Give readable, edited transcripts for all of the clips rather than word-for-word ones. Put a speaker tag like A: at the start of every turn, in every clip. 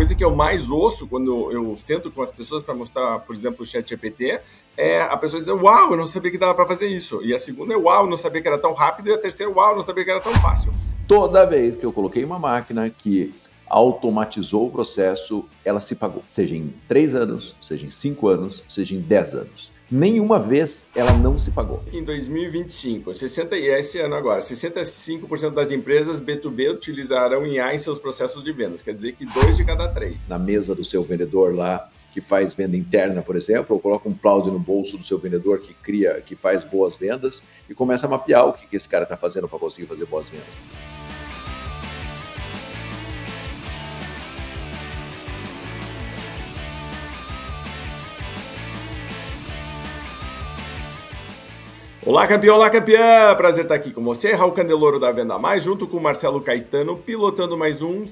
A: coisa que eu mais ouço quando eu sento com as pessoas para mostrar, por exemplo, o ChatGPT, é a pessoa dizer, uau, eu não sabia que dava para fazer isso. E a segunda é, uau, eu não sabia que era tão rápido. E a terceira, uau, eu não sabia que era tão fácil.
B: Toda vez que eu coloquei uma máquina que automatizou o processo, ela se pagou. Seja em 3 anos, seja em 5 anos, seja em 10 anos. Nenhuma vez ela não se pagou.
A: Em 2025, esse ano agora, 65% das empresas B2B utilizarão IA em seus processos de vendas. Quer dizer que 2 de cada 3.
B: Na mesa do seu vendedor lá, que faz venda interna, por exemplo, ou coloca um cloud no bolso do seu vendedor que faz boas vendas e começa a mapear o que esse cara está fazendo para conseguir fazer boas vendas.
A: Olá, campeão! Olá, campeã! Prazer estar aqui com você, Raul Candeloro da Venda Mais, junto com o Marcelo Caetano, pilotando mais um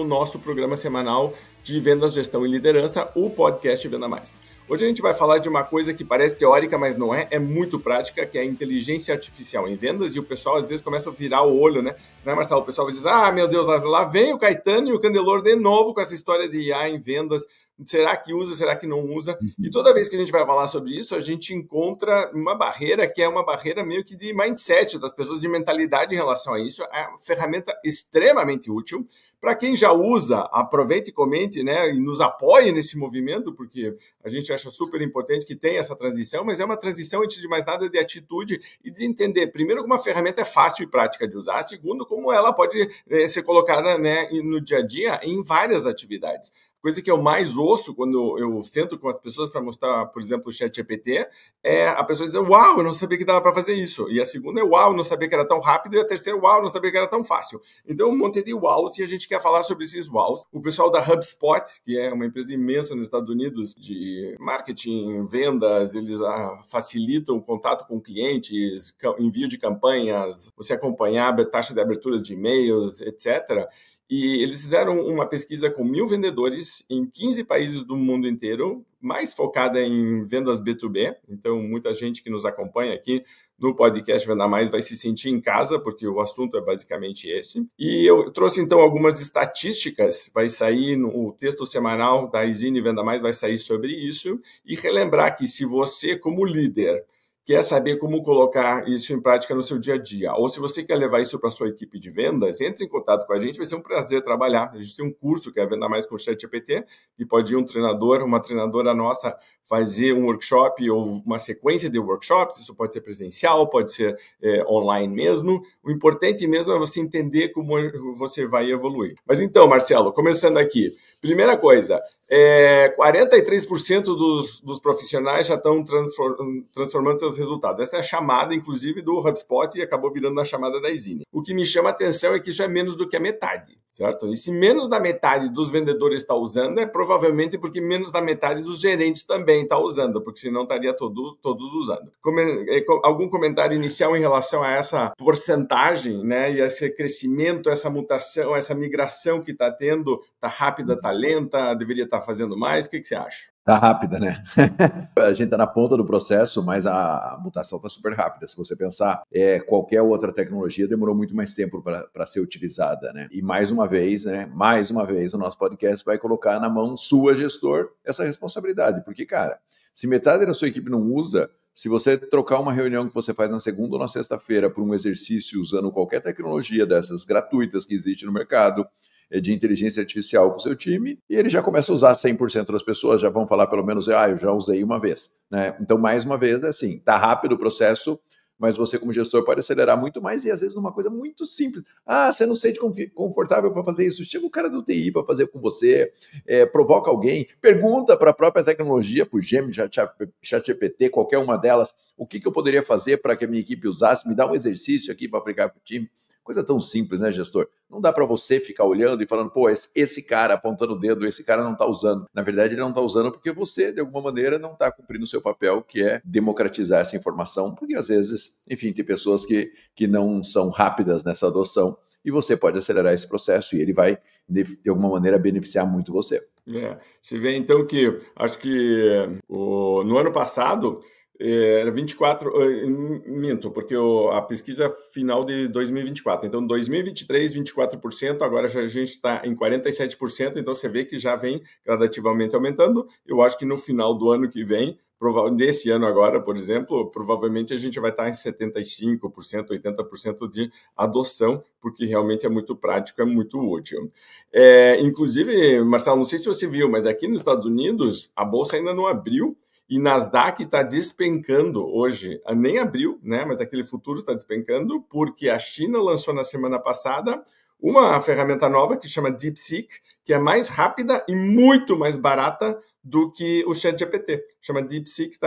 A: nosso programa semanal de vendas, gestão e liderança, o podcast Venda Mais. Hoje a gente vai falar de uma coisa que parece teórica, mas não é muito prática, que é a inteligência artificial em vendas, e o pessoal às vezes começa a virar o olho, né, Marcelo? O pessoal vai dizer, meu Deus, lá vem o Caetano e o Candeloro de novo com essa história de IA em vendas. Será que usa, será que não usa? E toda vez que a gente vai falar sobre isso, a gente encontra uma barreira que é uma barreira meio que de mindset das pessoas, de mentalidade em relação a isso. É uma ferramenta extremamente útil. Para quem já usa, aproveite e comente, né, e nos apoie nesse movimento, porque a gente acha super importante que tenha essa transição, mas é uma transição, antes de mais nada, de atitude e de entender, primeiro, como uma ferramenta é fácil e prática de usar, segundo, como ela pode ser colocada, né, no dia a dia em várias atividades. Coisa que eu mais ouço quando eu sento com as pessoas para mostrar, por exemplo, o ChatGPT, é a pessoa dizer, uau, eu não sabia que dava para fazer isso. E a segunda é, uau, eu não sabia que era tão rápido. E a terceira, uau, eu não sabia que era tão fácil. Então, um monte de uaus, e a gente quer falar sobre esses uaus. O pessoal da HubSpot, que é uma empresa imensa nos Estados Unidos de marketing, vendas, eles facilitam o contato com clientes, envio de campanhas, você acompanhar a taxa de abertura de e-mails, etc., e eles fizeram uma pesquisa com 1.000 vendedores em 15 países do mundo inteiro, mais focada em vendas B2B. Então, muita gente que nos acompanha aqui no podcast Venda Mais vai se sentir em casa, porque o assunto é basicamente esse. E eu trouxe, então, algumas estatísticas. Vai sair no texto semanal da Izine Venda Mais, vai sair sobre isso. E relembrar que se você, como líder, quer saber como colocar isso em prática no seu dia a dia, ou se você quer levar isso para a sua equipe de vendas, entre em contato com a gente, vai ser um prazer trabalhar. A gente tem um curso que é Venda Mais com o ChatGPT, e pode ir um treinador, uma treinadora nossa fazer um workshop ou uma sequência de workshops. Isso pode ser presencial, pode ser online mesmo. O importante mesmo é você entender como você vai evoluir. Mas então, Marcelo, começando aqui. Primeira coisa, 43% dos profissionais já estão transformando seus resultados. Essa é a chamada, inclusive, do HubSpot e acabou virando na chamada da Izine. O que me chama a atenção é que isso é menos do que a metade, certo? E se menos da metade dos vendedores está usando, é provavelmente porque menos da metade dos gerentes também está usando, porque senão estaria todos usando. Algum comentário inicial em relação a essa porcentagem, né? E esse crescimento, essa mutação, essa migração que está tendo, está rápida, está lenta, deveria estar fazendo mais? O que você acha?
B: Tá rápida, né? A gente tá na ponta do processo, mas a mutação tá super rápida. Se você pensar, qualquer outra tecnologia demorou muito mais tempo para ser utilizada, né? E mais uma vez, o nosso podcast vai colocar na mão sua, gestor, essa responsabilidade. Porque, cara, se metade da sua equipe não usa, se você trocar uma reunião que você faz na segunda ou na sexta-feira por um exercício usando qualquer tecnologia dessas gratuitas que existe no mercado, de inteligência artificial com o seu time, e ele já começa a usar 100% das pessoas, já vão falar pelo menos, eu já usei uma vez, né? Então, mais uma vez, é assim, tá rápido o processo, mas você como gestor pode acelerar muito mais e às vezes numa coisa muito simples. Você não se sente confortável para fazer isso, chega o cara do TI para fazer com você, provoca alguém, pergunta para a própria tecnologia, por Gemini, ChatGPT, qualquer uma delas, o que eu poderia fazer para que a minha equipe usasse, me dá um exercício aqui para aplicar para o time. Coisa tão simples, né, gestor? Não dá para você ficar olhando e falando, esse cara apontando o dedo, esse cara não está usando. Na verdade, ele não está usando porque você, de alguma maneira, não está cumprindo o seu papel, que é democratizar essa informação, porque às vezes, enfim, tem pessoas que não são rápidas nessa adoção e você pode acelerar esse processo e ele vai, de alguma maneira, beneficiar muito você.
A: Você vê, então, que acho que no ano passado, Era 24, minto, porque a pesquisa final de 2024. Então, 2023, 24%, agora a gente está em 47%, então você vê que já vem gradativamente aumentando. Eu acho que no final do ano que vem, nesse ano agora, por exemplo, provavelmente a gente vai estar em 75%, 80% de adoção, porque realmente é muito prático, é muito útil. Inclusive, Marcelo, não sei se você viu, mas aqui nos Estados Unidos, a bolsa ainda não abriu, e Nasdaq está despencando hoje, nem abriu, né? Mas aquele futuro está despencando porque a China lançou na semana passada uma ferramenta nova que chama DeepSeek, que é mais rápida e muito mais barata do que o ChatGPT. Chama DeepSeek,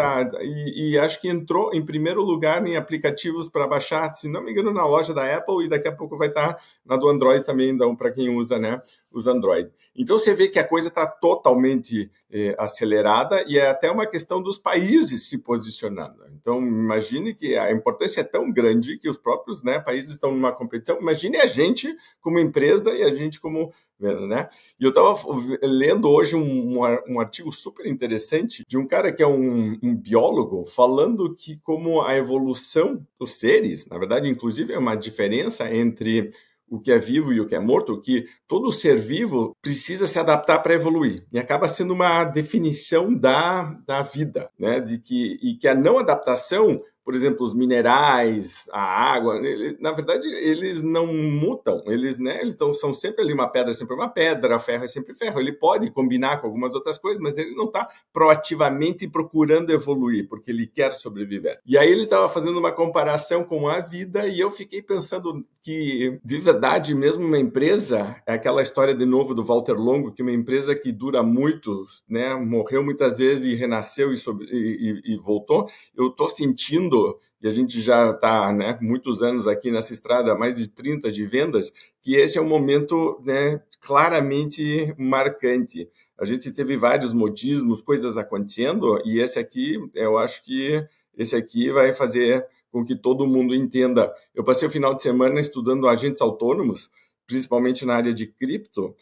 A: e acho que entrou em primeiro lugar em aplicativos para baixar, se não me engano, na loja da Apple, e daqui a pouco vai estar na do Android também, então, para quem usa, né, os Android. Então você vê que a coisa está totalmente acelerada, e é até uma questão dos países se posicionando. Então imagine que a importância é tão grande que os próprios, né, países estão numa competição. Imagine a gente como empresa e a gente como, né? E eu estava lendo hoje um artigo super interessante de um cara que é um biólogo, falando que como a evolução dos seres, na verdade, inclusive é uma diferença entre o que é vivo e o que é morto, que todo ser vivo precisa se adaptar para evoluir. E acaba sendo uma definição da vida, né? E que a não adaptação, por exemplo, os minerais, a água, na verdade, eles não mutam, eles são sempre ali, uma pedra é sempre uma pedra, ferro é sempre ferro. Ele pode combinar com algumas outras coisas, mas ele não está proativamente procurando evoluir, porque ele quer sobreviver. E aí ele estava fazendo uma comparação com a vida, e eu fiquei pensando que, de verdade, mesmo uma empresa, é aquela história de novo do Walter Longo, que uma empresa que dura muito, né, morreu muitas vezes e renasceu e voltou. Eu estou sentindo, e a gente já está, né, muitos anos aqui nessa estrada, mais de 30 de vendas, que esse é um momento, né, claramente marcante. A gente teve vários modismos, coisas acontecendo, e esse aqui, eu acho que esse aqui vai fazer com que todo mundo entenda. Eu passei o final de semana estudando agentes autônomos, principalmente na área de cripto,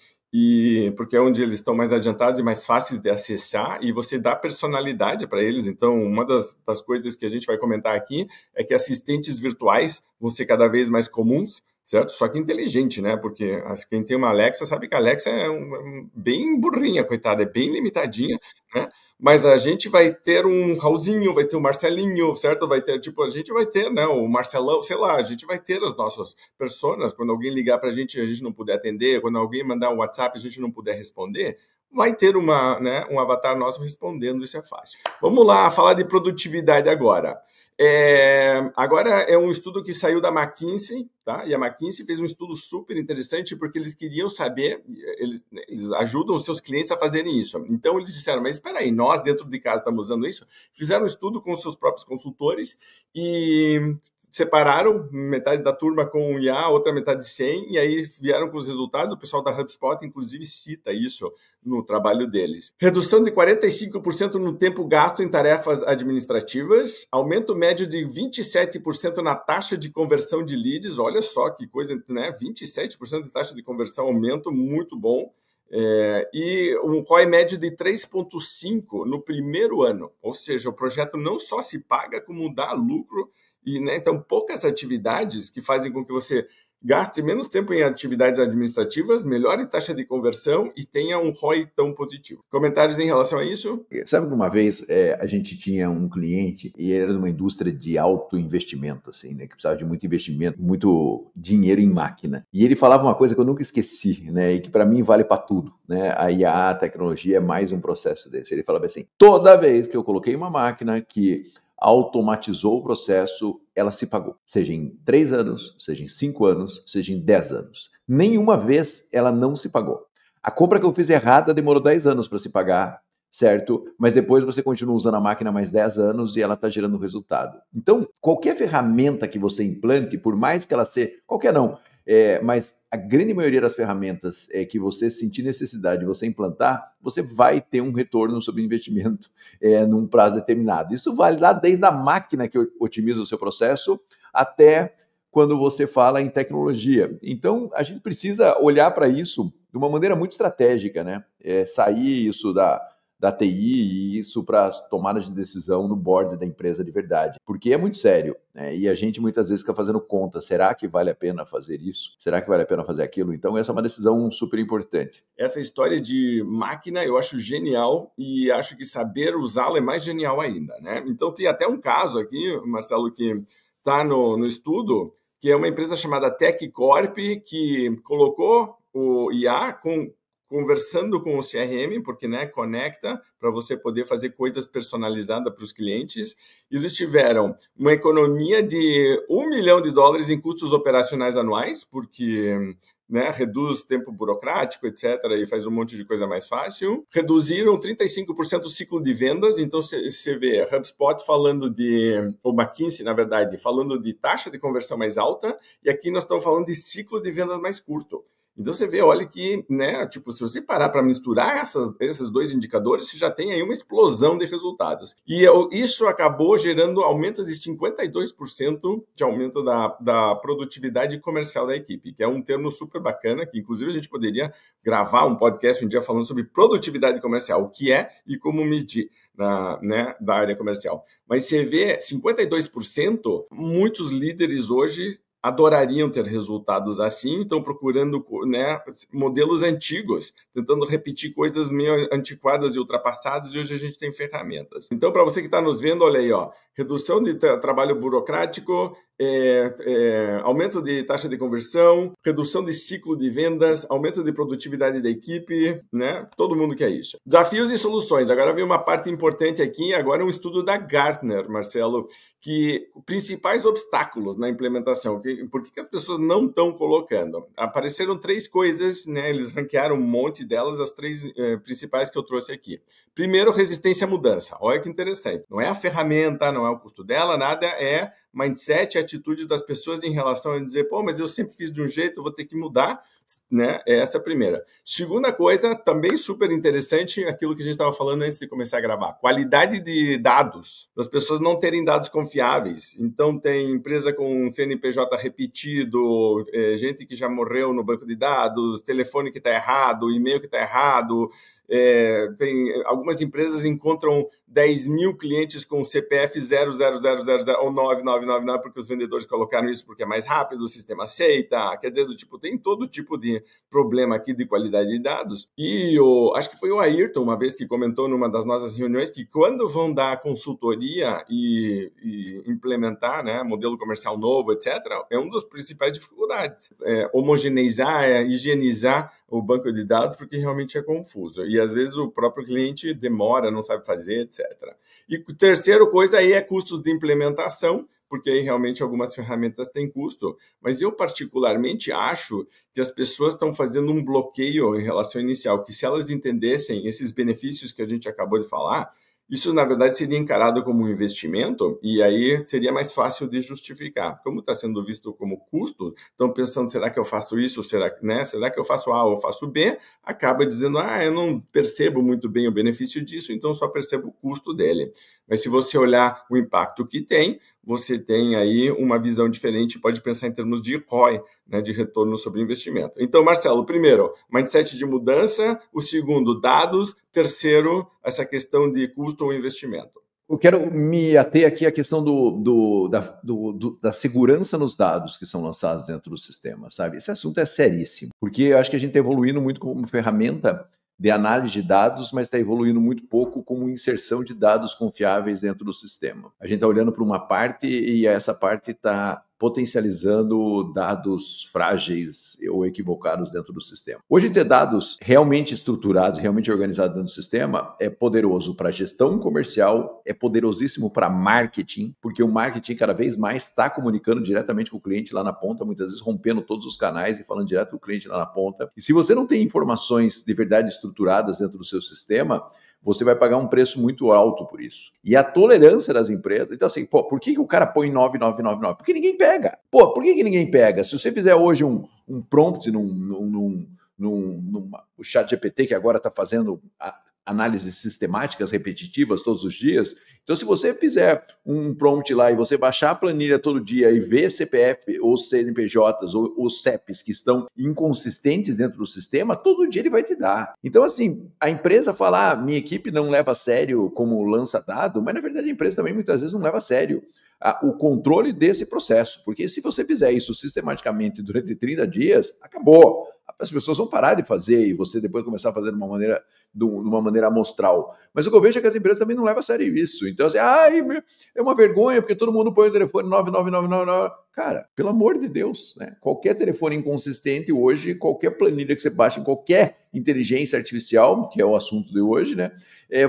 A: porque é onde eles estão mais adiantados e mais fáceis de acessar, e você dá personalidade para eles. Então, uma das coisas que a gente vai comentar aqui é que assistentes virtuais vão ser cada vez mais comuns, certo? Só que inteligente, né? Porque quem tem uma Alexa sabe que a Alexa é bem burrinha, coitada, é bem limitadinha, né? Mas a gente vai ter um Raulzinho, vai ter o Marcelinho, certo? Vai ter, a gente vai ter, né, o Marcelão, sei lá, a gente vai ter as nossas personas. Quando alguém ligar para a gente não puder atender, quando alguém mandar um WhatsApp a gente não puder responder, vai ter um avatar nosso respondendo, isso é fácil. Vamos lá, falar de produtividade agora. Agora é um estudo que saiu da McKinsey, tá? E a McKinsey fez um estudo super interessante porque eles queriam saber, eles ajudam os seus clientes a fazerem isso. Então eles disseram, mas espera aí, nós dentro de casa estamos usando isso? Fizeram um estudo com os seus próprios consultores e separaram metade da turma com IA, outra metade sem, e aí vieram com os resultados. O pessoal da HubSpot, inclusive, cita isso no trabalho deles. Redução de 45% no tempo gasto em tarefas administrativas, aumento médio de 27% na taxa de conversão de leads. Olha só que coisa, né? 27% de taxa de conversão, aumento muito bom. E um ROI médio de 3,5 no primeiro ano. Ou seja, o projeto não só se paga, como dá lucro. E, né, então, poucas atividades que fazem com que você gaste menos tempo em atividades administrativas, melhore taxa de conversão e tenha um ROI tão positivo. Comentários em relação a isso?
B: Sabe que uma vez a gente tinha um cliente e ele era de uma indústria de alto investimento, assim, né, que precisava de muito investimento, muito dinheiro em máquina. E ele falava uma coisa que eu nunca esqueci, né, e que para mim vale para tudo, né? A IA, a tecnologia é mais um processo desse. Ele falava assim: toda vez que eu coloquei uma máquina que automatizou o processo, ela se pagou. Seja em 3 anos, seja em 5 anos, seja em 10 anos. Nenhuma vez ela não se pagou. A compra que eu fiz errada demorou 10 anos para se pagar, certo? Mas depois você continua usando a máquina mais 10 anos e ela está gerando resultado. Então, qualquer ferramenta que você implante, por mais que ela seja... Qualquer não, mas a grande maioria das ferramentas que você sentir necessidade de você implantar, você vai ter um retorno sobre investimento num prazo determinado. Isso vale lá desde a máquina que otimiza o seu processo até quando você fala em tecnologia. Então, a gente precisa olhar para isso de uma maneira muito estratégica, né? Sair isso da TI e isso para tomada de decisão no board da empresa de verdade. Porque é muito sério, né? E a gente muitas vezes fica fazendo conta, será que vale a pena fazer isso? Será que vale a pena fazer aquilo? Então essa é uma decisão super importante.
A: Essa história de máquina eu acho genial e acho que saber usá-la é mais genial ainda, né? Então tem até um caso aqui, Marcelo, que está no estudo, que é uma empresa chamada TechCorp, que colocou o IA conversando com o CRM, porque né, conecta para você poder fazer coisas personalizadas para os clientes. Eles tiveram uma economia de $1 milhão em custos operacionais anuais, porque né, reduz tempo burocrático, etc., e faz um monte de coisa mais fácil. Reduziram 35% o ciclo de vendas, então você vê HubSpot falando ou McKinsey, na verdade, falando de taxa de conversão mais alta, e aqui nós estamos falando de ciclo de vendas mais curto. Então você vê, olha que, né, tipo, se você parar para misturar esses dois indicadores, você já tem aí uma explosão de resultados. E isso acabou gerando aumento de 52% de aumento da produtividade comercial da equipe, que é um termo super bacana, que inclusive a gente poderia gravar um podcast um dia falando sobre produtividade comercial, o que é e como medir da área comercial. Mas você vê 52%, muitos líderes hoje adorariam ter resultados assim, estão procurando né, modelos antigos, tentando repetir coisas meio antiquadas e ultrapassadas, e hoje a gente tem ferramentas. Então, para você que está nos vendo, olha aí, ó, redução de trabalho burocrático, aumento de taxa de conversão, redução de ciclo de vendas, aumento de produtividade da equipe, né? Todo mundo quer isso. Desafios e soluções. Agora vem uma parte importante aqui, agora é um estudo da Gartner, Marcelo, que principais obstáculos na implementação, por que as pessoas não estão colocando? Apareceram 3 coisas, né? Eles ranquearam um monte delas, as 3 principais que eu trouxe aqui. Primeiro, resistência à mudança. Olha que interessante. Não é a ferramenta, não é o custo dela, nada, é mindset, atitude das pessoas em relação a dizer, pô, mas eu sempre fiz de um jeito, vou ter que mudar, né? Essa é a primeira. Segunda coisa, também super interessante, aquilo que a gente estava falando antes de começar a gravar, qualidade de dados, das pessoas não terem dados confiáveis. Então, tem empresa com CNPJ repetido, gente que já morreu no banco de dados, telefone que está errado, e-mail que está errado. Tem algumas empresas encontram 10 mil clientes com CPF 00000 ou 9999 porque os vendedores colocaram isso porque é mais rápido, o sistema aceita. Quer dizer, tem todo tipo de problema aqui de qualidade de dados. E acho que foi o Ayrton uma vez que comentou numa das nossas reuniões que quando vão dar consultoria e implementar, né, modelo comercial novo, etc., é uma das principais dificuldades. Homogeneizar, higienizar o banco de dados porque realmente é confuso. E às vezes o próprio cliente demora, não sabe fazer, etc. E a terceira coisa aí é custos de implementação, porque aí realmente algumas ferramentas têm custo, mas eu particularmente acho que as pessoas estão fazendo um bloqueio em relação ao inicial, que se elas entendessem esses benefícios que a gente acabou de falar, isso, na verdade, seria encarado como um investimento e aí seria mais fácil de justificar. Como está sendo visto como custo, estão pensando, será que eu faço isso? Será que eu faço A ou faço B? Acaba dizendo, eu não percebo muito bem o benefício disso, então só percebo o custo dele. Mas se você olhar o impacto que tem, você tem aí uma visão diferente, pode pensar em termos de ROI, né, de retorno sobre investimento. Então, Marcelo, primeiro, mindset de mudança, o segundo, dados, terceiro, essa questão de custo ou investimento.
B: Eu quero me ater aqui à questão da segurança nos dados que são lançados dentro do sistema, sabe? Esse assunto é seríssimo, porque eu acho que a gente está evoluindo muito como ferramenta de análise de dados, mas está evoluindo muito pouco como inserção de dados confiáveis dentro do sistema. A gente está olhando para uma parte e essa parte está potencializando dados frágeis ou equivocados dentro do sistema. Hoje, ter dados realmente estruturados, realmente organizados dentro do sistema é poderoso para gestão comercial, é poderosíssimo para marketing, porque o marketing cada vez mais está comunicando diretamente com o cliente lá na ponta, muitas vezes rompendo todos os canais e falando direto com o cliente lá na ponta. E se você não tem informações de verdade estruturadas dentro do seu sistema, você vai pagar um preço muito alto por isso. E a tolerância das empresas... Então, assim, por que o cara põe 9999? Porque ninguém pega. Por que ninguém pega? Se você fizer hoje um prompt no chat GPT, que agora está fazendo análises sistemáticas, repetitivas, todos os dias. Então, se você fizer um prompt lá e você baixar a planilha todo dia e ver CPF ou CNPJs ou CEPs que estão inconsistentes dentro do sistema, todo dia ele vai te dar. Então, assim, a empresa fala, minha equipe não leva a sério como lança dado, mas na verdade a empresa também muitas vezes não leva a sério o controle desse processo, porque se você fizer isso sistematicamente durante 30 dias, acabou. As pessoas vão parar de fazer e você depois começar a fazer de uma maneira amostral. Mas o que eu vejo é que as empresas também não levam a sério isso. Então, assim, é uma vergonha porque todo mundo põe o telefone 99999. Cara, pelo amor de Deus, né? Qualquer telefone inconsistente hoje, qualquer planilha que você baixa em qualquer inteligência artificial, que é o assunto de hoje, né?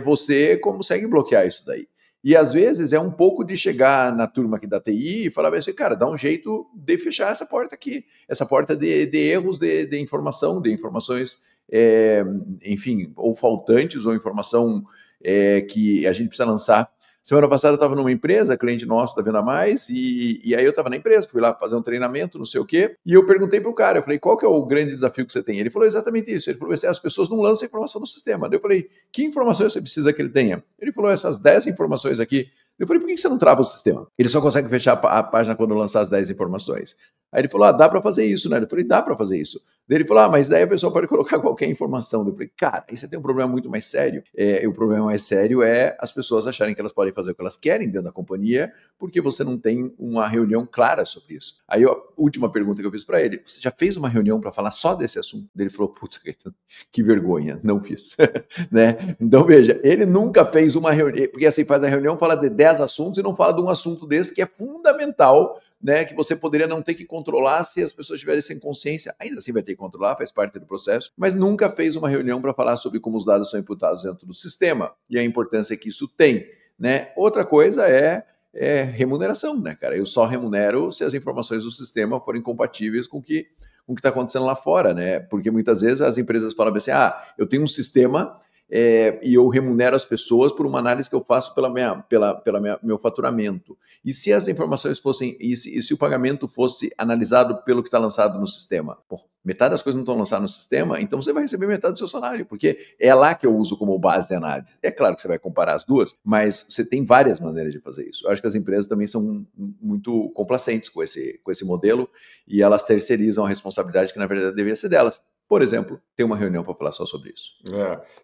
B: Você consegue bloquear isso daí. E às vezes é um pouco de chegar na turma aqui da TI e falar assim, cara, dá um jeito de fechar essa porta aqui, essa porta de erros de informação, de informações, enfim, ou faltantes, ou informação que a gente precisa lançar. Semana passada eu estava numa empresa, cliente nosso da Venda Mais, e aí eu estava na empresa, fui lá fazer um treinamento, não sei o quê, e eu perguntei para o cara, eu falei, qual que é o grande desafio que você tem? Ele falou exatamente isso, ele falou assim, as pessoas não lançam informação no sistema. Daí eu falei, que informações você precisa que ele tenha? Ele falou, essas 10 informações aqui. Eu falei, por que você não trava o sistema? Ele só consegue fechar a página quando lançar as 10 informações. Aí ele falou, dá para fazer isso, né? Eu falei, dá para fazer isso. Daí ele falou, mas daí a pessoa pode colocar qualquer informação. Eu falei, cara, aí você tem um problema muito mais sério. E o problema mais sério é as pessoas acharem que elas podem fazer o que elas querem dentro da companhia, porque você não tem uma reunião clara sobre isso. Aí a última pergunta que eu fiz para ele, você já fez uma reunião para falar só desse assunto? Daí ele falou, putz, que vergonha, não fiz. Né? Então veja, ele nunca fez uma reunião, porque assim faz a reunião, fala de 10 assuntos e não fala de um assunto desse que é fundamental, né, que você poderia não ter que controlar se as pessoas tivessem consciência, ainda assim vai ter que controlar, faz parte do processo, mas nunca fez uma reunião para falar sobre como os dados são imputados dentro do sistema e a importância que isso tem, né? Outra coisa é remuneração, né, cara? Eu só remunero se as informações do sistema forem compatíveis com o que está acontecendo lá fora, né? Porque muitas vezes as empresas falam assim, eu tenho um sistema e eu remunero as pessoas por uma análise que eu faço pelo meu faturamento. E se as informações fossem, e se o pagamento fosse analisado pelo que está lançado no sistema? Pô, metade das coisas não estão lançadas no sistema, então você vai receber metade do seu salário, porque é lá que eu uso como base de análise. É claro que você vai comparar as duas, mas você tem várias maneiras de fazer isso. Eu acho que as empresas também são muito complacentes com esse modelo e elas terceirizam a responsabilidade que, na verdade, deveria ser delas. Por exemplo, ter uma reunião para falar só sobre isso.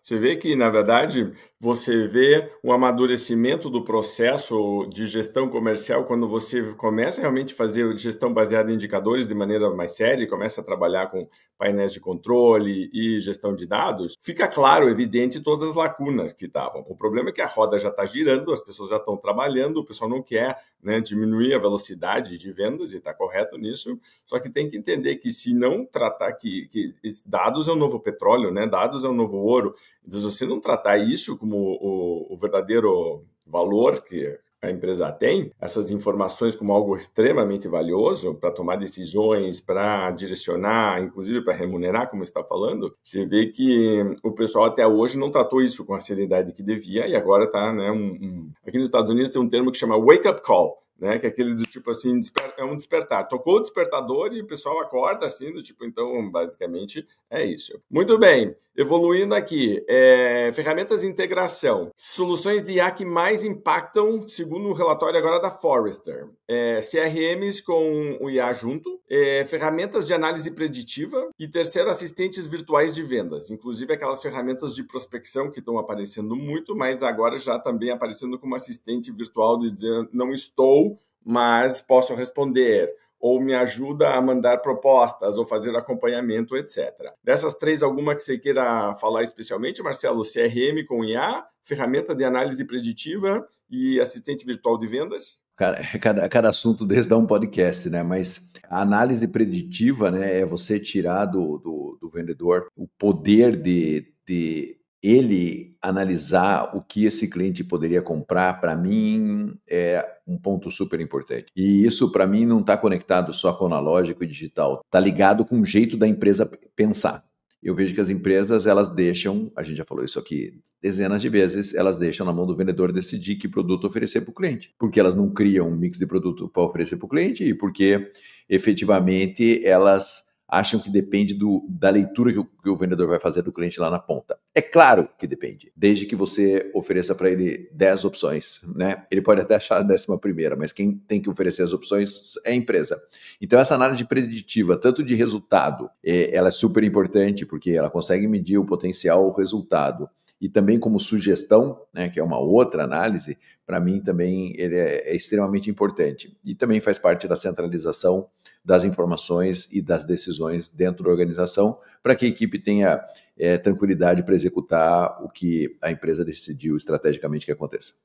A: Você vê que, na verdade, você vê o amadurecimento do processo de gestão comercial quando você começa realmente a fazer gestão baseada em indicadores de maneira mais séria e começa a trabalhar com painéis de controle e gestão de dados, fica claro, evidente, todas as lacunas que estavam. O problema é que a roda já está girando, as pessoas já estão trabalhando, o pessoal não quer, né, diminuir a velocidade de vendas, e está correto nisso, só que tem que entender que se não tratar que dados é o novo petróleo, né? Dados é o novo ouro. Então, se você não tratar isso como o verdadeiro valor que a empresa tem, essas informações como algo extremamente valioso para tomar decisões, para direcionar, inclusive para remunerar, como você está falando, você vê que o pessoal até hoje não tratou isso com a seriedade que devia e agora está, né, aqui nos Estados Unidos tem um termo que chama wake up call, né, que é aquele do tipo assim, é um despertar. Tocou o despertador e o pessoal acorda assim, do tipo, então, basicamente, é isso. Muito bem, evoluindo aqui, ferramentas de integração, soluções de IA que mais impactam, segundo o relatório agora da Forrester, CRMs com o IA junto, ferramentas de análise preditiva e terceiro, assistentes virtuais de vendas, inclusive aquelas ferramentas de prospecção que estão aparecendo muito, mas agora já também aparecendo como assistente virtual de dizer, não estou, mas posso responder, ou me ajuda a mandar propostas, ou fazer acompanhamento, etc. Dessas três, alguma que você queira falar especialmente, Marcelo? CRM com IA, ferramenta de análise preditiva e assistente virtual de vendas?
B: Cada assunto desse dá um podcast, né? Mas a análise preditiva, né, é você tirar do vendedor o poder de ele analisar o que esse cliente poderia comprar. Para mim, é um ponto super importante. E isso, para mim, não está conectado só com o analógico e digital. Está ligado com o jeito da empresa pensar. Eu vejo que as empresas, elas deixam, a gente já falou isso aqui dezenas de vezes, elas deixam na mão do vendedor decidir que produto oferecer para o cliente. Porque elas não criam um mix de produto para oferecer para o cliente e porque, efetivamente, elas acham que depende da leitura que o vendedor vai fazer do cliente lá na ponta. É claro que depende, desde que você ofereça para ele 10 opções, né? Ele pode até achar a 11ª, mas quem tem que oferecer as opções é a empresa. Então, essa análise preditiva, tanto de resultado, ela é super importante, porque ela consegue medir o potencial resultado, e também como sugestão, né, que é uma outra análise, para mim também ele é extremamente importante. E também faz parte da centralização das informações e das decisões dentro da organização, para que a equipe tenha tranquilidade para executar o que a empresa decidiu estrategicamente que aconteça.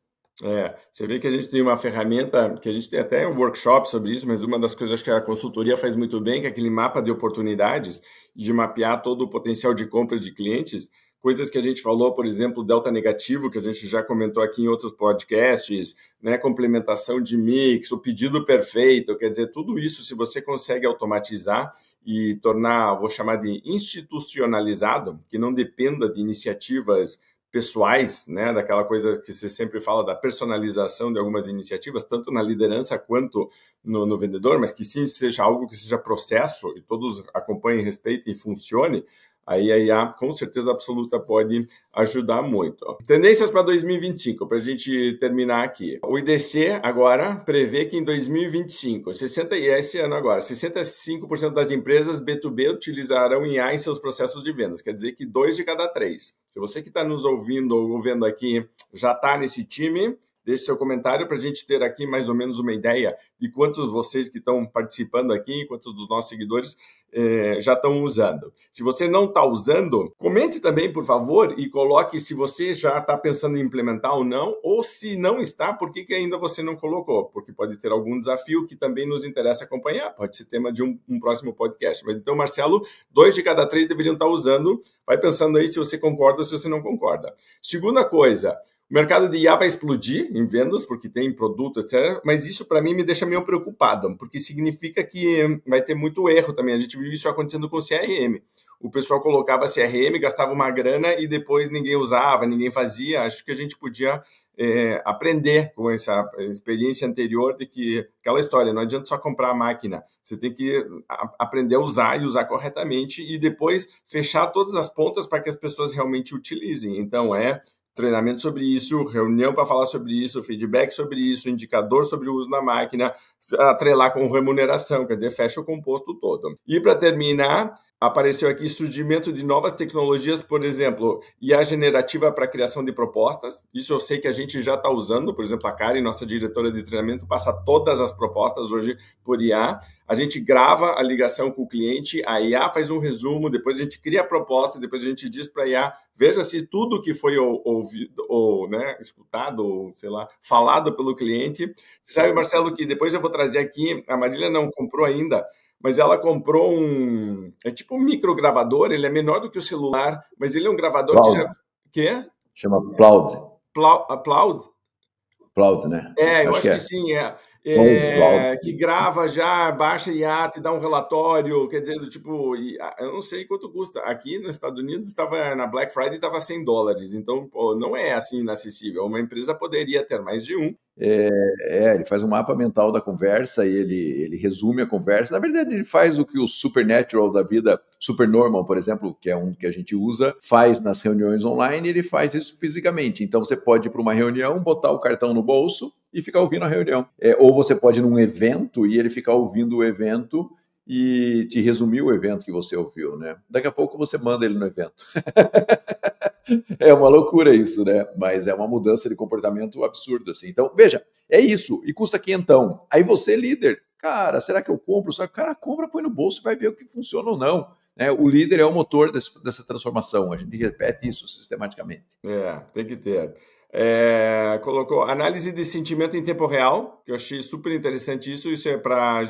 A: Você vê que a gente tem uma ferramenta, que a gente tem até um workshop sobre isso, mas uma das coisas que a consultoria faz muito bem, que é aquele mapa de oportunidades, de mapear todo o potencial de compra de clientes, coisas que a gente falou, por exemplo, delta negativo, que a gente já comentou aqui em outros podcasts, né, complementação de mix, o pedido perfeito, quer dizer, tudo isso, se você consegue automatizar e tornar, vou chamar de institucionalizado, que não dependa de iniciativas pessoais, né, daquela coisa que você sempre fala da personalização de algumas iniciativas, tanto na liderança quanto no vendedor, mas que sim seja algo que seja processo e todos acompanhem, respeitem e funcione, aí a IA, com certeza absoluta, pode ajudar muito. Tendências para 2025, para a gente terminar aqui. O IDC agora prevê que em 2025, esse ano agora, 65% das empresas B2B utilizarão IA em seus processos de vendas. Quer dizer que 2 de cada 3. Se você que está nos ouvindo ou vendo aqui já está nesse time, deixe seu comentário para a gente ter aqui mais ou menos uma ideia de quantos vocês que estão participando aqui, quantos dos nossos seguidores já estão usando. Se você não está usando, comente também, por favor, e coloque se você já está pensando em implementar ou não, ou se não está, por que ainda você não colocou? Porque pode ter algum desafio que também nos interessa acompanhar, pode ser tema de um próximo podcast. Mas então, Marcelo, 2 de cada 3 deveriam estar usando. Vai pensando aí se você concorda ou se você não concorda. Segunda coisa, o mercado de IA vai explodir em vendas, porque tem produto, etc. Mas isso, para mim, me deixa meio preocupado, porque significa que vai ter muito erro também. A gente viu isso acontecendo com o CRM. O pessoal colocava CRM, gastava uma grana e depois ninguém usava, ninguém fazia. Acho que a gente podia aprender com essa experiência anterior de que aquela história, não adianta só comprar a máquina. Você tem que aprender a usar e usar corretamente e depois fechar todas as pontas para que as pessoas realmente utilizem. Então, treinamento sobre isso, reunião para falar sobre isso, feedback sobre isso, indicador sobre o uso da máquina, atrelar com remuneração, quer dizer, fecha o composto todo. E para terminar, apareceu aqui surgimento de novas tecnologias, por exemplo, IA generativa para criação de propostas. Isso eu sei que a gente já está usando, por exemplo, a Karen, nossa diretora de treinamento, passa todas as propostas hoje por IA. A gente grava a ligação com o cliente, a IA faz um resumo, depois a gente cria a proposta, depois a gente diz para a IA, veja se tudo que foi ouvido, ou, né, escutado, ou, sei lá, falado pelo cliente. Sabe, Marcelo, que depois eu vou trazer aqui, a Marília não comprou ainda, mas ela comprou é tipo um microgravador, ele é menor do que o celular, mas ele é um gravador
B: Plaud.
A: que já... Que?
B: Chama Plaud.
A: Plaud?
B: Plaud, né?
A: Eu acho que sim, que grava já, baixa IA, te dá um relatório, quer dizer, do tipo, eu não sei quanto custa. Aqui nos Estados Unidos, na Black Friday, estava $100, então não é assim inacessível. Uma empresa poderia ter mais de um.
B: Ele faz um mapa mental da conversa e ele resume a conversa. Na verdade, ele faz o que o Supernatural da vida, Supernormal, por exemplo, que é um que a gente usa, faz nas reuniões online, ele faz isso fisicamente. Então, você pode ir para uma reunião, botar o cartão no bolso e ficar ouvindo a reunião. Ou você pode ir num evento e ele ficar ouvindo o evento e te resumir o evento que você ouviu, né? Daqui a pouco você manda ele no evento. É uma loucura isso, né? Mas é uma mudança de comportamento absurda, assim. Então, veja, é isso. E custa quinhentão. Aí você, líder, cara, será que eu compro? O cara compra, põe no bolso e vai ver o que funciona ou não. O líder é o motor dessa transformação. A gente repete isso sistematicamente.
A: Tem que ter. Colocou análise de sentimento em tempo real, que eu achei super interessante isso. Isso é para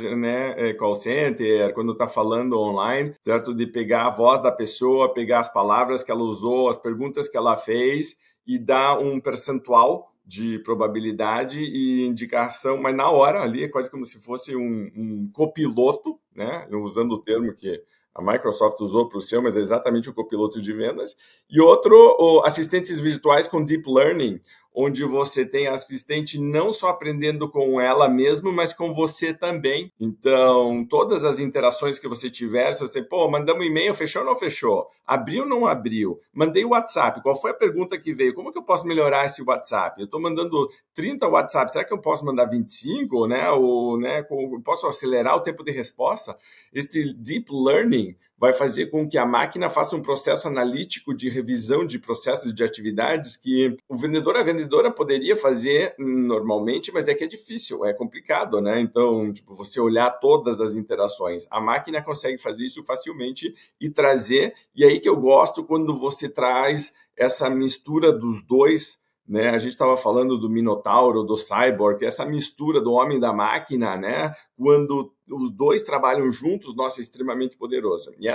A: call center, quando está falando online, certo? De pegar a voz da pessoa, pegar as palavras que ela usou, as perguntas que ela fez e dar um percentual de probabilidade e indicação, mas na hora ali é quase como se fosse um copiloto, né? Usando o termo que a Microsoft usou para o seu, mas é exatamente o copiloto de vendas. E outro, assistentes virtuais com deep learning, onde você tem a assistente não só aprendendo com ela mesma, mas com você também. Então, todas as interações que você tiver, se você, mandamos um e-mail, fechou ou não fechou? Abriu ou não abriu? Mandei o WhatsApp, qual foi a pergunta que veio? Como que eu posso melhorar esse WhatsApp? Eu estou mandando 30 WhatsApp, será que eu posso mandar 25, né? Ou, né, posso acelerar o tempo de resposta? Este deep learning vai fazer com que a máquina faça um processo analítico de revisão de processos de atividades que o vendedor, a vendedora poderia fazer normalmente, mas é que é difícil, é complicado, né? Então, tipo, você olhar todas as interações, a máquina consegue fazer isso facilmente e trazer, e aí que eu gosto quando você traz essa mistura dos dois, né? A gente estava falando do Minotauro, do Cyborg, essa mistura do homem e da máquina, né? Quando os dois trabalham juntos, nossa, é extremamente poderoso. E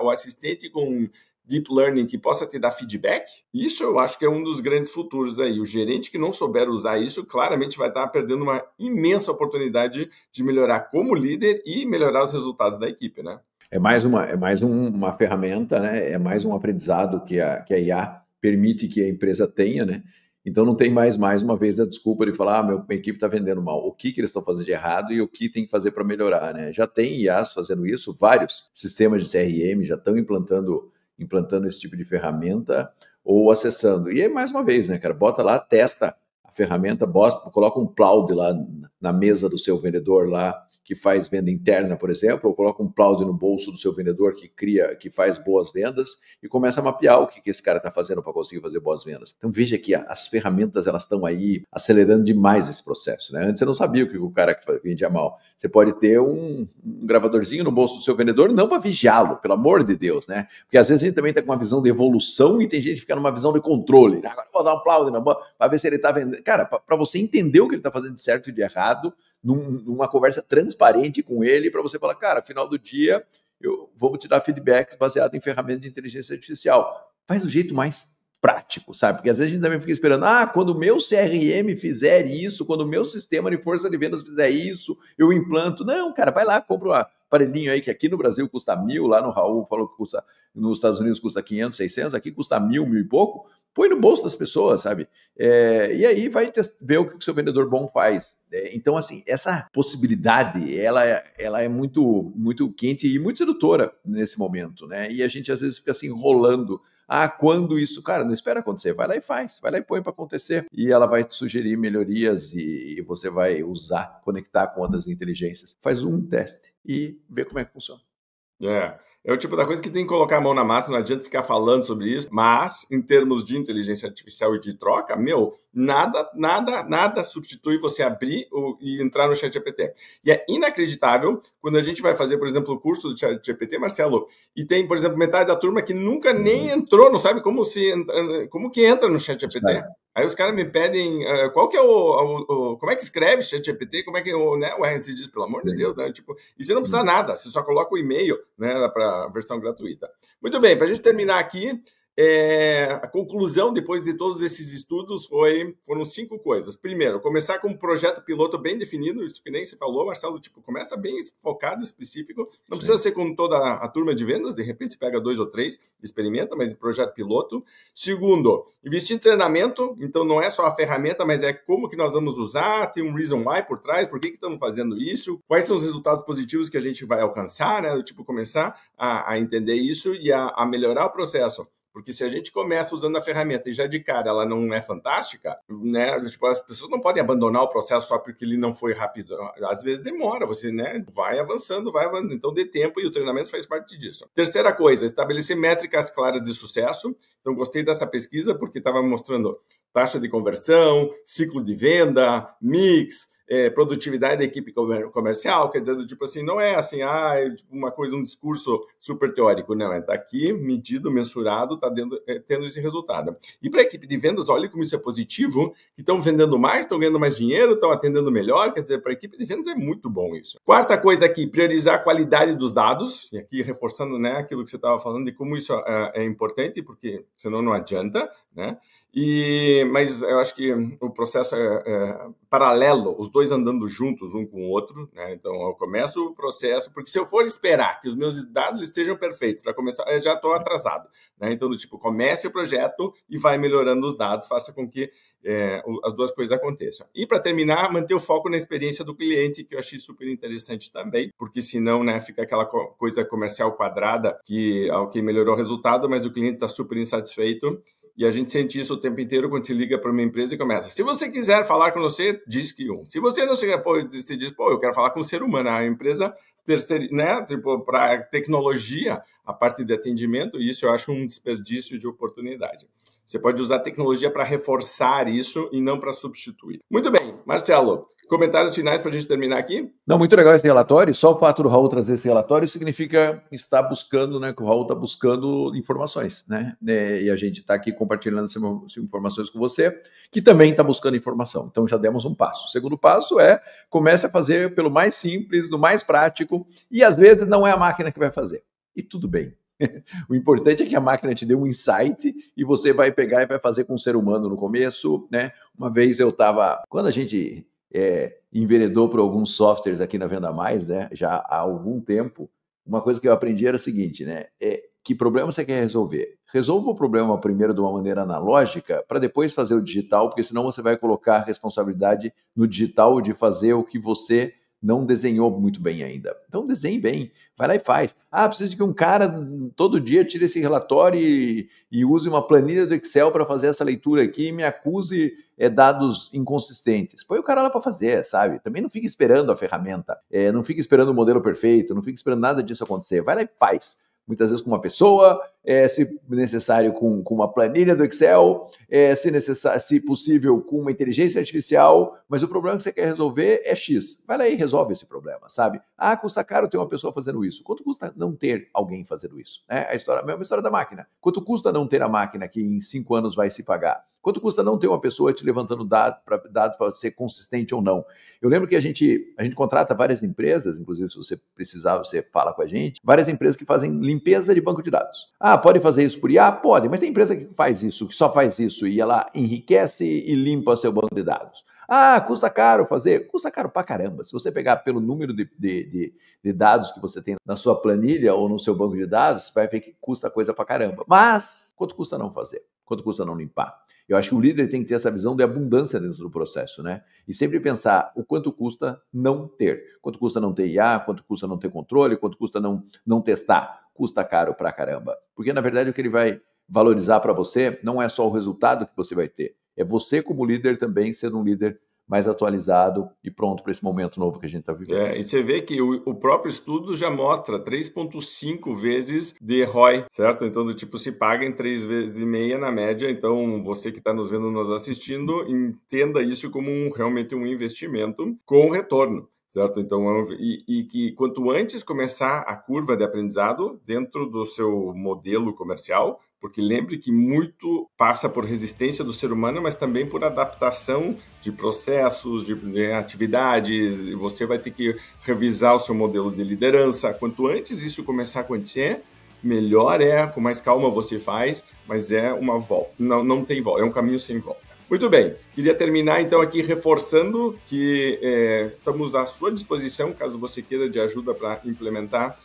A: o assistente com deep learning que possa te dar feedback, isso eu acho que é um dos grandes futuros aí. O gerente que não souber usar isso, claramente vai estar perdendo uma imensa oportunidade de melhorar como líder e melhorar os resultados da equipe, né?
B: É mais uma ferramenta, né? É mais um aprendizado que a IA permite que a empresa tenha, né? Então não tem mais uma vez a desculpa de falar, minha equipe está vendendo mal. O que eles estão fazendo de errado e o que tem que fazer para melhorar, né? Já tem IAs fazendo isso, vários sistemas de CRM já estão implantando esse tipo de ferramenta ou acessando. E é mais uma vez, né, cara? Bota lá, testa a ferramenta, coloca um cloud lá na mesa do seu vendedor lá, que faz venda interna, por exemplo, ou coloca um cloud no bolso do seu vendedor que faz boas vendas e começa a mapear o que esse cara está fazendo para conseguir fazer boas vendas. Então veja que as ferramentas elas estão aí acelerando demais esse processo, né? Antes você não sabia o que o cara que vendia mal. Você pode ter um gravadorzinho no bolso do seu vendedor, não para vigiá-lo, pelo amor de Deus, né? Porque às vezes a gente também está com uma visão de evolução e tem gente que fica numa visão de controle. Agora eu vou dar um cloud para ver se ele está vendendo. Cara, para você entender o que ele está fazendo de certo e de errado, numa conversa transparente com ele, para você falar, cara, final do dia, eu vou te dar feedbacks baseado em ferramentas de inteligência artificial. Faz do jeito mais prático, sabe? Porque às vezes a gente também fica esperando, quando o meu CRM fizer isso, quando o meu sistema de força de vendas fizer isso, eu implanto. Não, cara, vai lá, compra um aparelhinho aí que aqui no Brasil custa 1.000, lá no Raul falou que custa, nos Estados Unidos custa 500, 600, aqui custa 1.000 e pouco. Põe no bolso das pessoas, sabe? E aí vai ver o que o seu vendedor bom faz. Então, assim, essa possibilidade, ela é muito, muito quente e muito sedutora nesse momento, né? E a gente, às vezes, fica assim, enrolando. Quando isso? Cara, não espera acontecer. Vai lá e faz. Vai lá e põe para acontecer. E ela vai te sugerir melhorias e você vai usar, conectar com outras inteligências. Faz um teste e vê como é que funciona.
A: É o tipo da coisa que tem que colocar a mão na massa, não adianta ficar falando sobre isso, mas em termos de inteligência artificial e de troca, nada substitui você abrir e entrar no ChatGPT. E é inacreditável quando a gente vai fazer, por exemplo, o curso do ChatGPT, Marcelo, e tem, por exemplo, metade da turma que nunca nem entrou, não sabe como que entra no ChatGPT. Aí os caras me pedem qual que é como é que escreve ChatGPT, como é que o RC diz, pelo amor de Deus, né? Tipo, e você não precisa nada, você só coloca o e-mail, né, para a versão gratuita. Muito bem, para a gente terminar aqui, a conclusão depois de todos esses estudos foram 5 coisas. Primeiro, começar com um projeto piloto bem definido, isso que nem você falou, Marcelo, tipo, começa bem focado, específico, não precisa ser com toda a turma de vendas, de repente você pega 2 ou 3, experimenta, mas em projeto piloto. Segundo, investir em treinamento, então não é só a ferramenta, mas é como que nós vamos usar, tem um reason why por trás, por que estamos fazendo isso, quais são os resultados positivos que a gente vai alcançar, né? Tipo, começar a entender isso e a melhorar o processo. Porque se a gente começa usando a ferramenta e já de cara ela não é fantástica, né? Tipo, as pessoas não podem abandonar o processo só porque ele não foi rápido. Às vezes demora, você, né, vai avançando. Então dê tempo e o treinamento faz parte disso. Terceira coisa, estabelecer métricas claras de sucesso. Então gostei dessa pesquisa porque estava mostrando taxa de conversão, ciclo de venda, mix, produtividade da equipe comercial, quer dizer, tipo assim, não é assim, uma coisa, um discurso super teórico, não, tá aqui, medido, mensurado, tá tendo esse resultado. E para a equipe de vendas, olha como isso é positivo, que estão vendendo mais, estão ganhando mais dinheiro, estão atendendo melhor, quer dizer, para a equipe de vendas é muito bom isso. Quarta coisa aqui, priorizar a qualidade dos dados, e aqui reforçando, né, aquilo que você estava falando de como isso é importante, porque senão não adianta, né? Mas eu acho que o processo é paralelo, os dois andando juntos, um com o outro, né? Então, eu começo o processo, porque se eu for esperar que os meus dados estejam perfeitos para começar, eu já estou atrasado, né? Então, do tipo, comece o projeto e vai melhorando os dados, faça com que as duas coisas aconteçam. E, para terminar, manter o foco na experiência do cliente, que eu achei super interessante também, porque senão, né, fica aquela coisa comercial quadrada, que melhorou o resultado, mas o cliente está super insatisfeito. E a gente sente isso o tempo inteiro quando se liga para uma empresa e começa. Se você quiser falar com você, diz que um. Se você não chegar, você diz, eu quero falar com um ser humano. A empresa terceira, né, tipo, para tecnologia, a parte de atendimento, isso eu acho um desperdício de oportunidade. Você pode usar a tecnologia para reforçar isso e não para substituir. Muito bem, Marcelo, comentários finais para a gente terminar aqui?
B: Não, muito legal esse relatório. Só o fato do Raul trazer esse relatório significa estar buscando, né? Que o Raul está buscando informações, né? E a gente está aqui compartilhando essas informações com você, que também está buscando informação. Então já demos um passo. O segundo passo é comece a fazer pelo mais simples, do mais prático, e às vezes não é a máquina que vai fazer. E tudo bem. O importante é que a máquina te dê um insight e você vai pegar e vai fazer com o ser humano no começo, né? Uma vez eu estava... Quando a gente enveredou por alguns softwares aqui na Venda Mais, né? Já há algum tempo, uma coisa que eu aprendi era o seguinte, né? Que problema você quer resolver? Resolva o problema primeiro de uma maneira analógica para depois fazer o digital, porque senão você vai colocar a responsabilidade no digital de fazer o que você não desenhou muito bem ainda. Então desenhe bem, vai lá e faz. Preciso de que um cara todo dia tire esse relatório e use uma planilha do Excel para fazer essa leitura aqui e me acuse dados inconsistentes. Põe o cara lá para fazer, sabe? Também não fique esperando a ferramenta, não fique esperando o modelo perfeito, não fique esperando nada disso acontecer. Vai lá e faz. Muitas vezes com uma pessoa, se necessário com uma planilha do Excel, se possível com uma inteligência artificial, mas o problema que você quer resolver é X. Vai lá e resolve esse problema, sabe? Custa caro ter uma pessoa fazendo isso. Quanto custa não ter alguém fazendo isso? A mesma história da máquina. Quanto custa não ter a máquina que em 5 anos vai se pagar? Quanto custa não ter uma pessoa te levantando dados para ser consistente ou não? Eu lembro que a gente contrata várias empresas, inclusive se você precisar, você fala com a gente, várias empresas que fazem limpeza de banco de dados. Pode fazer isso por IA? Pode, mas tem empresa que faz isso, que só faz isso e ela enriquece e limpa seu banco de dados. Custa caro fazer? Custa caro pra caramba. Se você pegar pelo número de dados que você tem na sua planilha ou no seu banco de dados, você vai ver que custa coisa pra caramba. Mas quanto custa não fazer? Quanto custa não limpar? Eu acho que o líder tem que ter essa visão de abundância dentro do processo, né? E sempre pensar o quanto custa não ter. Quanto custa não ter IA, quanto custa não ter controle, quanto custa não testar. Custa caro pra caramba. Porque, na verdade, o que ele vai valorizar para você não é só o resultado que você vai ter. É você, como líder, também sendo um líder mais atualizado e pronto para esse momento novo que a gente está vivendo.
A: E você vê que o próprio estudo já mostra 3,5 vezes de ROI, certo? Então, do tipo, se paga em 3,5 vezes na média. Então, você que está nos vendo, nos assistindo, entenda isso como realmente um investimento com retorno. Certo? Então, que quanto antes começar a curva de aprendizado dentro do seu modelo comercial, porque lembre que muito passa por resistência do ser humano, mas também por adaptação de processos, de atividades, e você vai ter que revisar o seu modelo de liderança. Quanto antes isso começar a acontecer, melhor com mais calma você faz, mas é uma volta, não tem volta, é um caminho sem volta. Muito bem, queria terminar então aqui reforçando que estamos à sua disposição, caso você queira de ajuda para implementar.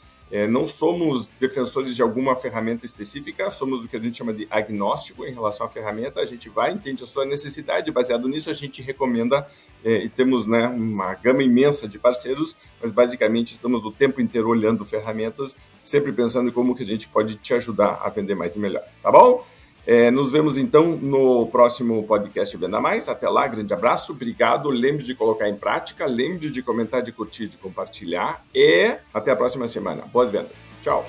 A: Não somos defensores de alguma ferramenta específica, somos o que a gente chama de agnóstico em relação à ferramenta. A gente entende a sua necessidade, baseado nisso a gente recomenda e temos, né, uma gama imensa de parceiros, mas basicamente estamos o tempo inteiro olhando ferramentas, sempre pensando em como que a gente pode te ajudar a vender mais e melhor, tá bom? Nos vemos então no próximo podcast Venda Mais. Até lá, grande abraço, obrigado. Lembre de colocar em prática, lembre de comentar, de curtir, de compartilhar e até a próxima semana. Boas vendas. Tchau.